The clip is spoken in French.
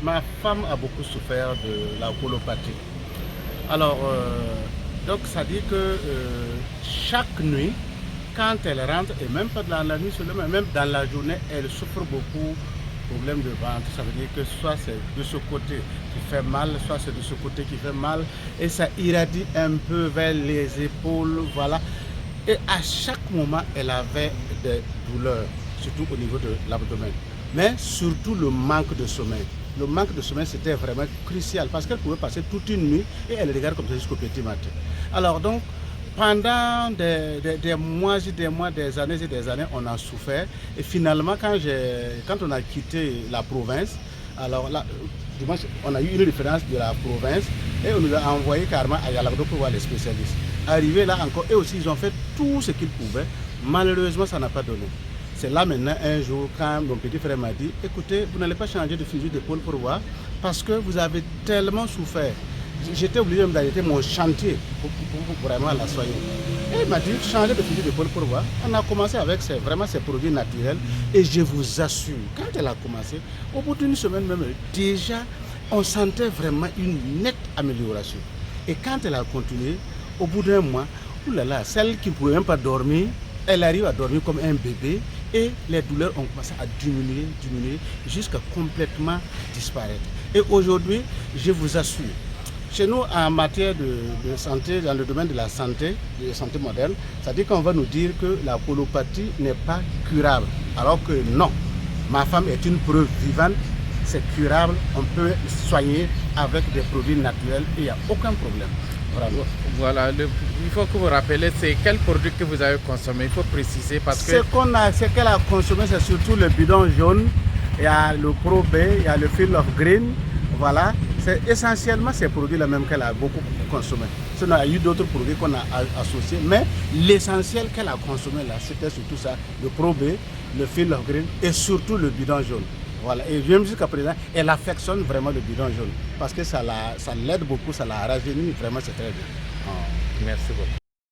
Ma femme a beaucoup souffert de la colopathie. Alors, donc ça dit que chaque nuit, quand elle rentre, et même pas dans la nuit seulement, même dans la journée, elle souffre beaucoup problème de ventre. Ça veut dire que soit c'est de ce côté qui fait mal, soit c'est de ce côté qui fait mal, et ça irradie un peu vers les épaules, voilà. Et à chaque moment, elle avait des douleurs, surtout au niveau de l'abdomen. Mais surtout le manque de sommeil. Le manque de sommeil, c'était vraiment crucial parce qu'elle pouvait passer toute une nuit et elle regarde comme ça jusqu'au petit matin. Alors donc, pendant des mois et des mois, des années et des années, on a souffert. Et finalement, quand on a quitté la province, alors là, on a eu une référence de la province et on nous a envoyé carrément à Yalagdo pour voir les spécialistes. Arrivé là encore, eux aussi, ils ont fait tout ce qu'ils pouvaient. Malheureusement, ça n'a pas donné. C'est là maintenant, un jour, quand mon petit frère m'a dit, écoutez, vous n'allez pas changer de fusil d'épaule pour voir, parce que vous avez tellement souffert. J'étais obligé d'arrêter mon chantier pour vraiment la soigner. Et il m'a dit, changer de fusil d'épaule pour voir. On a commencé avec vraiment ces produits naturels. Et je vous assure, quand elle a commencé, au bout d'une semaine même, déjà, on sentait vraiment une nette amélioration. Et quand elle a continué, au bout d'un mois, oulala, celle qui ne pouvait même pas dormir, elle arrive à dormir comme un bébé et les douleurs ont commencé à diminuer jusqu'à complètement disparaître. Et aujourd'hui, je vous assure, chez nous, en matière de santé, dans le domaine de la santé moderne, c'est-à-dire qu'on va nous dire que la colopathie n'est pas curable. Alors que non, ma femme est une preuve vivante, c'est curable, on peut soigner avec des produits naturels et il n'y a aucun problème. Voilà, il faut que vous rappelez, c'est quel produit que vous avez consommé, il faut préciser parce que... Ce qu'elle a consommé, c'est surtout le bidon jaune, il y a le Pro B, il y a le Field of Green, voilà. C'est essentiellement ces produits-là même qu'elle a beaucoup consommé. Sinon, il y a eu d'autres produits qu'on a associés, mais l'essentiel qu'elle a consommé là, c'était surtout ça, le Pro B, le Field of Green et surtout le bidon jaune. Voilà. Et même jusqu'à présent, elle affectionne vraiment le bidon jaune parce que ça l'aide beaucoup, ça la rajeunit, vraiment c'est très bien. Merci beaucoup.